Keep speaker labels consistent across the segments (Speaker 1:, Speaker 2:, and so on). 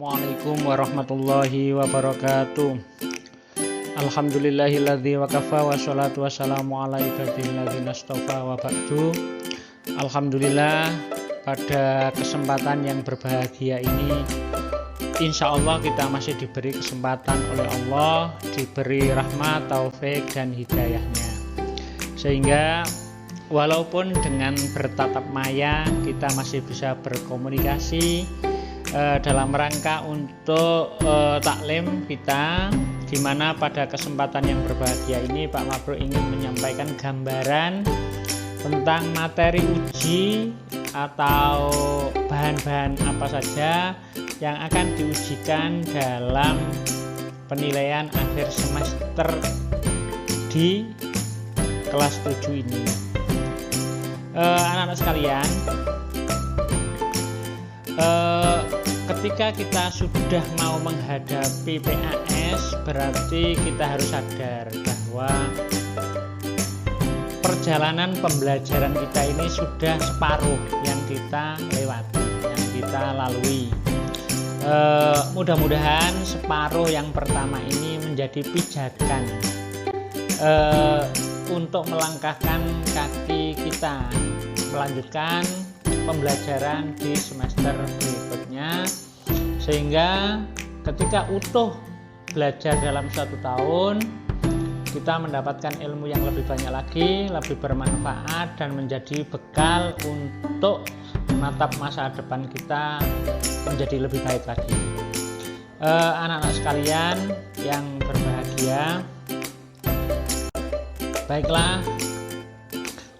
Speaker 1: Assalamualaikum warahmatullahi wabarakatuh. Alhamdulillahilladzi wa kafa wa sholatu wassalamu ala ibadilladzina astafa wa ba'du. Alhamdulillah, pada kesempatan yang berbahagia ini insya Allah kita masih diberi kesempatan oleh Allah, diberi rahmat, taufik dan hidayahnya, sehingga walaupun dengan bertatap maya kita masih bisa berkomunikasi dalam rangka untuk taklim kita, di mana pada kesempatan yang berbahagia ini Pak Mabrur ingin menyampaikan gambaran tentang materi uji atau bahan-bahan apa saja yang akan diujikan dalam penilaian akhir semester di kelas 7 ini. Anak-anak sekalian, ketika kita sudah mau menghadapi PAS, berarti kita harus sadar bahwa perjalanan pembelajaran kita ini sudah separuh yang kita lewati, yang kita lalui. Mudah-mudahan separuh yang pertama ini menjadi pijakan untuk melangkahkan kaki kita melanjutkan pembelajaran di semester berikutnya, sehingga ketika utuh belajar dalam 1 tahun kita mendapatkan ilmu yang lebih banyak lagi, lebih bermanfaat dan menjadi bekal untuk menatap masa depan kita menjadi lebih baik lagi. Anak-anak sekalian yang berbahagia, baiklah,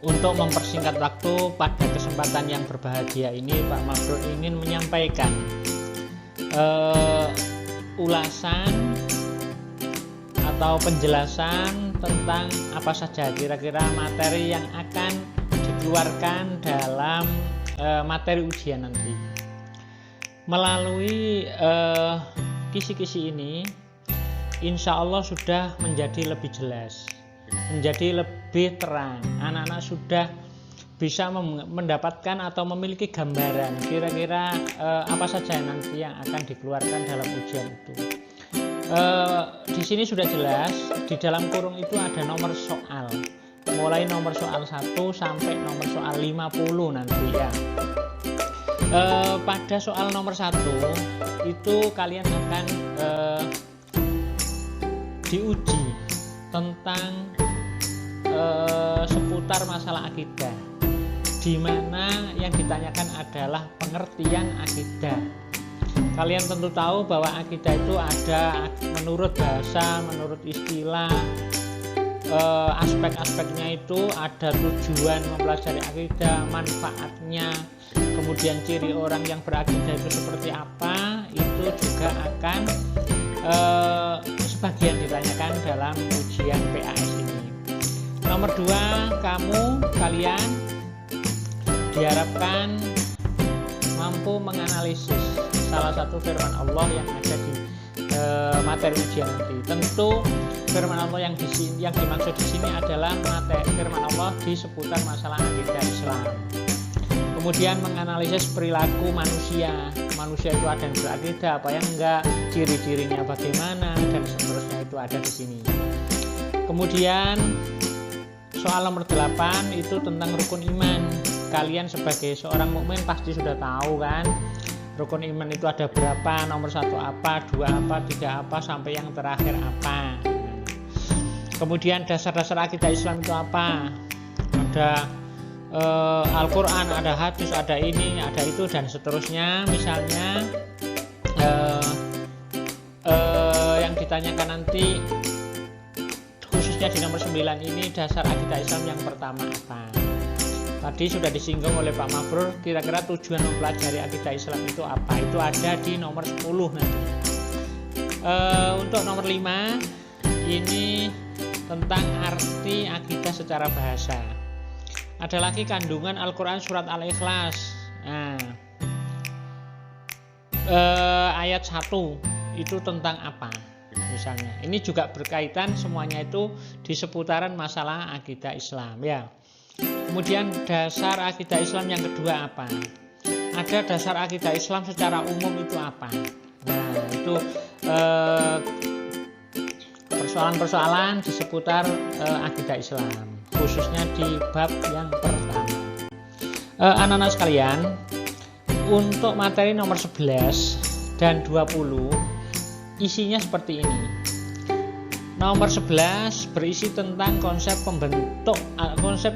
Speaker 1: untuk mempersingkat waktu pada kesempatan yang berbahagia ini Pak Mabrur ingin menyampaikan ulasan atau penjelasan tentang apa saja kira-kira materi yang akan dikeluarkan dalam materi ujian nanti. Melalui kisi-kisi ini insya Allah sudah menjadi lebih jelas, menjadi lebih terang. Anak-anak sudah bisa mendapatkan atau memiliki gambaran kira-kira apa saja nanti yang akan dikeluarkan dalam ujian itu. Di sini sudah jelas, di dalam kurung itu ada nomor soal, mulai nomor soal 1 sampai nomor soal 50 nanti ya. Pada soal nomor 1 itu kalian akan diuji tentang seputar masalah akidah, di mana yang ditanyakan adalah pengertian akidah. Kalian tentu tahu bahwa akidah itu ada menurut bahasa, menurut istilah, aspek-aspeknya itu ada tujuan mempelajari akidah, manfaatnya, kemudian ciri orang yang berakidah itu seperti apa, itu juga akan sebagian ditanyakan dalam ujian PAS ini. Nomor 2, kalian diharapkan mampu menganalisis salah satu firman Allah yang ada di materi ujian nanti. Tentu firman Allah yang dimaksud di sini adalah materi firman Allah di seputar masalah akidah Islam. Kemudian menganalisis perilaku manusia. Manusia itu ada yang berakidah, apa yang enggak, ciri-cirinya bagaimana, dan seterusnya itu ada di sini. Kemudian soal nomor 8 itu tentang rukun iman. Kalian sebagai seorang mukmin pasti sudah tahu kan, rukun iman itu ada berapa, nomor 1 apa, 2 apa, 3 apa, sampai yang terakhir apa. Kemudian dasar-dasar akidah Islam itu apa, ada Al-Quran, ada hadis, ada ini, ada itu, dan seterusnya. Misalnya yang ditanyakan nanti khususnya di nomor 9 ini, dasar akidah Islam yang pertama apa. Tadi sudah disinggung oleh Pak Mabrur, kira-kira tujuan mempelajari akidah Islam itu apa, itu ada di nomor 10 nanti. Untuk nomor 5 ini tentang arti akidah secara bahasa. Ada lagi kandungan Al-Quran surat Al-Ikhlas. Ayat 1 itu tentang apa misalnya. Ini juga berkaitan, semuanya itu di seputaran masalah akidah Islam ya. Kemudian dasar akidah Islam yang kedua apa? Ada dasar akidah Islam secara umum itu apa? Nah, Nah, itu persoalan-persoalan di seputar akidah Islam, khususnya di bab yang pertama. Anak-anak sekalian, untuk materi nomor 11 dan 20 isinya seperti ini. Nomor 11 berisi tentang konsep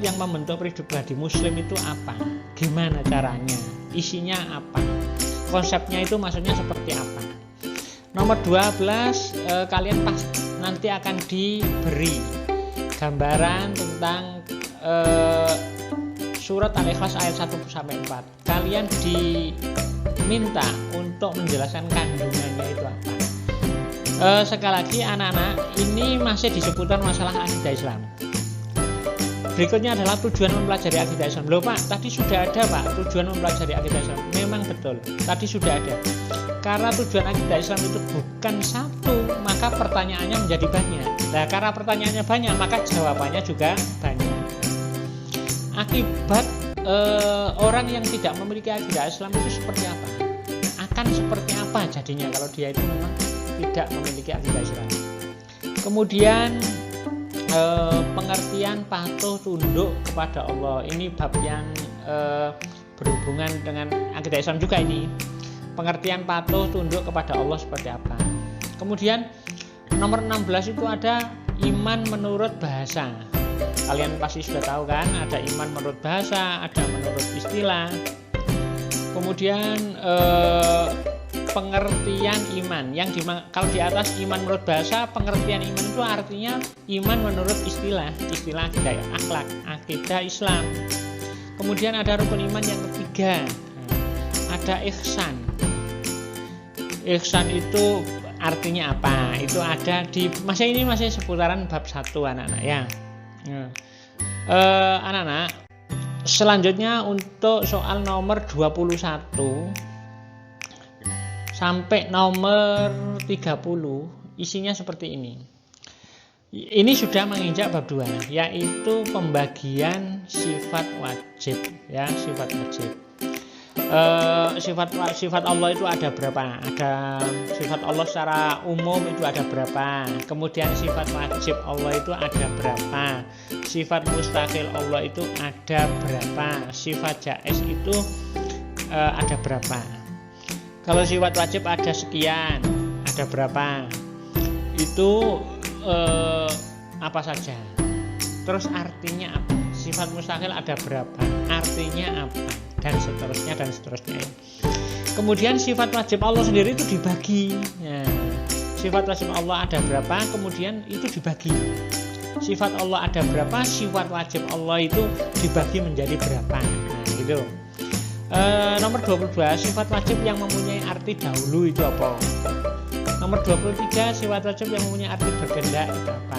Speaker 1: yang membentuk pribadi muslim itu apa, gimana caranya, isinya apa, konsepnya itu maksudnya seperti apa. Nomor 12 kalian nanti akan diberi gambaran tentang surat Al-Ikhlas ayat 1-4. Kalian diminta untuk menjelaskan kandungannya itu apa. Sekali lagi anak-anak, ini masih di seputar masalah akidah Islam. Berikutnya adalah tujuan mempelajari akidah Islam. Loh Pak, tadi sudah ada Pak tujuan mempelajari akidah Islam. Memang betul, tadi sudah ada. Karena tujuan akidah Islam itu bukan satu, maka pertanyaannya menjadi banyak. Nah, karena pertanyaannya banyak, maka jawabannya juga banyak. Akibat orang yang tidak memiliki akidah Islam itu seperti apa? Akan seperti apa jadinya kalau dia itu memang tidak memiliki akidah Islam. Kemudian pengertian patuh tunduk kepada Allah. Ini bab yang berhubungan dengan akidah Islam juga ini. Pengertian patuh tunduk kepada Allah seperti apa. Kemudian nomor 16 itu ada iman menurut bahasa. Kalian pasti sudah tahu kan, ada iman menurut bahasa, ada menurut istilah. Kemudian pengertian iman yang kalau di atas iman menurut bahasa, pengertian iman itu artinya iman menurut istilah akidah, akhlak, akidah Islam. Kemudian ada rukun iman yang ketiga, ada ihsan. Ihsan itu artinya apa? Itu ada di masih seputaran bab 1 anak-anak ya. Anak-anak, selanjutnya untuk soal nomor 21 sampai nomor 30 isinya seperti ini. Ini sudah menginjak bab 2, yaitu pembagian sifat wajib ya, sifat wajib. Sifat Allah itu ada berapa? Ada sifat Allah secara umum itu ada berapa? Kemudian sifat wajib Allah itu ada berapa? Sifat mustaqil Allah itu ada berapa? Sifat jaiz itu ada berapa? Kalau sifat wajib ada sekian, ada berapa? Itu apa saja? Terus artinya apa? Sifat mustaqil ada berapa? Artinya apa? Dan seterusnya. Kemudian sifat wajib Allah sendiri itu dibagi. Nah, sifat wajib Allah ada berapa? Kemudian itu dibagi. Sifat Allah ada berapa? Sifat wajib Allah itu dibagi menjadi berapa? Nah, gitu. Nomor 22, sifat wajib yang mempunyai arti dahulu itu apa? Nomor 23, sifat wajib yang mempunyai arti berkehendak itu apa?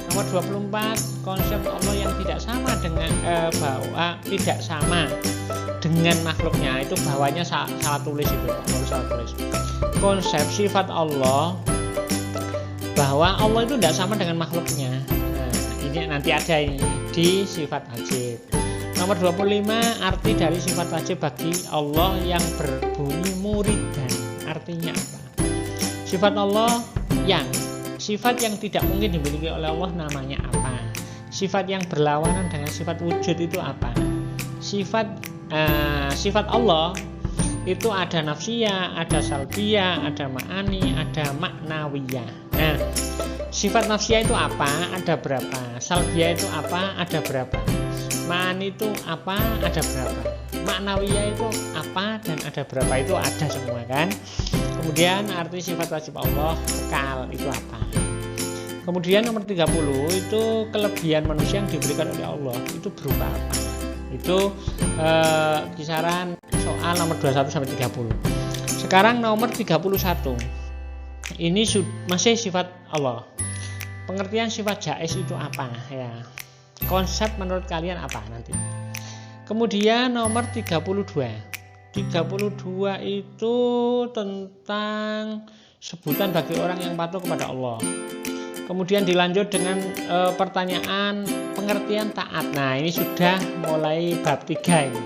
Speaker 1: Nomor 24, konsep Allah yang tidak sama dengan tidak sama dengan makhluknya. Itu bawahnya salah tulis itu, salah tulis. Konsep sifat Allah bahwa Allah itu tidak sama dengan makhluknya. Nah, ini nanti ada ini di sifat wajib. Nomor 25, arti dari sifat wajib bagi Allah yang berbunyi muridan. Artinya apa? Sifat Allah sifat yang tidak mungkin dimiliki oleh Allah namanya apa? Sifat yang berlawanan dengan sifat wujud itu apa? Sifat Allah itu ada nafsiyah, ada salbiyah, ada ma'ani, ada maknawiyah. Nah, sifat nafsiyah itu apa? Ada berapa? Salbiyah itu apa? Ada berapa? Ma'ani itu apa? Ada berapa? Maknawiyah itu apa dan ada berapa? Itu ada semua kan? Kemudian arti sifat wajib Allah kekal itu apa? Kemudian nomor 30 itu kelebihan manusia yang diberikan oleh Allah itu berupa apa? Itu kisaran soal nomor 21 sampai 30. Sekarang nomor 31. Ini masih sifat Allah. Pengertian sifat jaiz itu apa ya? Konsep menurut kalian apa nanti? Kemudian nomor 32. 32 itu tentang sebutan bagi orang yang patuh kepada Allah. Kemudian dilanjut dengan pertanyaan pengertian taat. Nah, ini sudah mulai bab 3 ini.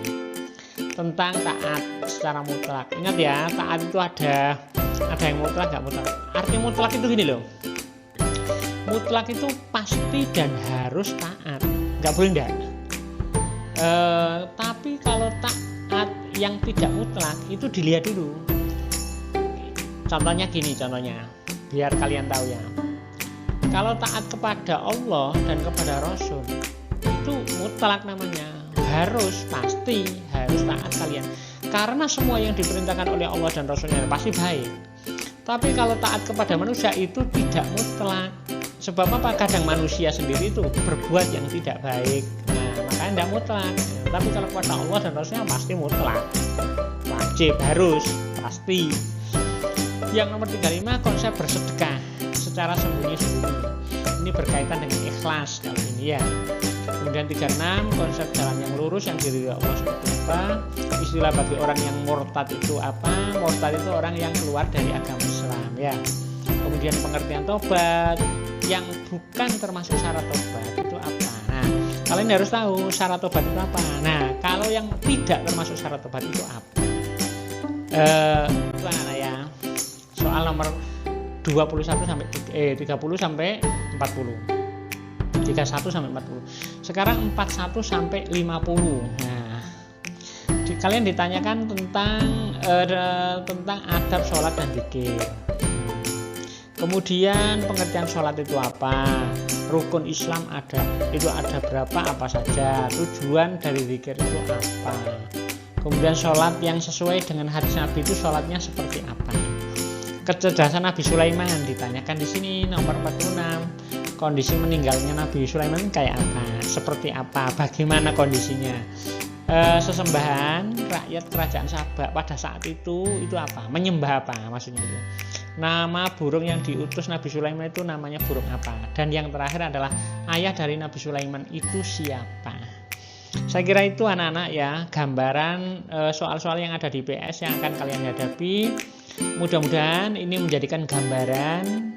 Speaker 1: tentang taat secara mutlak. Ingat ya, taat itu ada yang mutlak, nggak mutlak. Arti mutlak itu gini loh. Mutlak itu pasti dan harus taat, nggak boleh enggak. Tapi kalau taat yang tidak mutlak itu dilihat dulu. Contohnya gini, biar kalian tahu ya. Kalau taat kepada Allah dan kepada Rasul itu mutlak namanya, pasti harus taat kalian. Karena semua yang diperintahkan oleh Allah dan Rasulnya pasti baik. Tapi kalau taat kepada manusia itu tidak mutlak. Sebab apa? Kadang manusia sendiri itu berbuat yang tidak baik. Nah, makanya tidak mutlak. Tapi kalau kepada Allah dan Rasulnya pasti mutlak. Wajib, harus, pasti. Yang nomor 35, konsep bersedekah secara sembunyi-sembunyi. Ini berkaitan dengan ikhlas kalau ini ya. Kemudian 36, konsep jalan yang lurus yang diridhoi Allah seperti apa? Istilah bagi orang yang murtad itu apa? Murtad itu orang yang keluar dari agama Islam ya. Kemudian pengertian tobat yang bukan termasuk syarat tobat itu apa? Nah, kalian harus tahu syarat tobat itu apa. Nah, kalau yang tidak termasuk syarat tobat itu apa? Itu anak-anak ya. Soal nomor 30 sampai 40. 31 sampai 40. Sekarang 41 sampai 50. Nah, kalian ditanyakan tentang adab sholat dan zikir. Kemudian pengertian sholat itu apa? Rukun Islam itu ada berapa, apa saja? Tujuan dari zikir itu apa? Kemudian sholat yang sesuai dengan hadis Nabi itu sholatnya seperti apa? Kecerdasan Nabi Sulaiman ditanyakan di sini nomor 46. Kondisi meninggalnya Nabi Sulaiman kayak apa? Seperti apa? Bagaimana kondisinya? Sesembahan rakyat kerajaan Sabak pada saat itu apa? Menyembah apa maksudnya itu? Nama burung yang diutus Nabi Sulaiman itu namanya burung apa? Dan yang terakhir adalah ayah dari Nabi Sulaiman itu siapa? Saya kira itu anak-anak ya, gambaran soal-soal yang ada di PS yang akan kalian hadapi. Mudah-mudahan ini menjadikan gambaran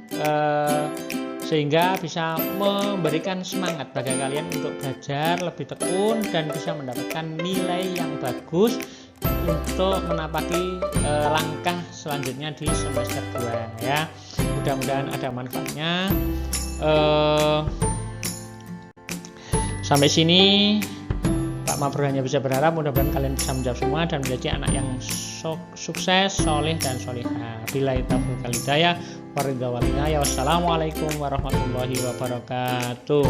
Speaker 1: sehingga bisa memberikan semangat bagi kalian untuk belajar lebih tekun dan bisa mendapatkan nilai yang bagus untuk menapaki langkah selanjutnya di semester 2 ya. Mudah-mudahan ada manfaatnya. Sampai sini Pak Mabrur hanya bisa berharap mudah-mudahan kalian bisa menjawab semua dan menjadi anak yang sukses, soleh dan solihah. Billahi taufiq wal hidayah. Wassalamualaikum warahmatullahi wabarakatuh.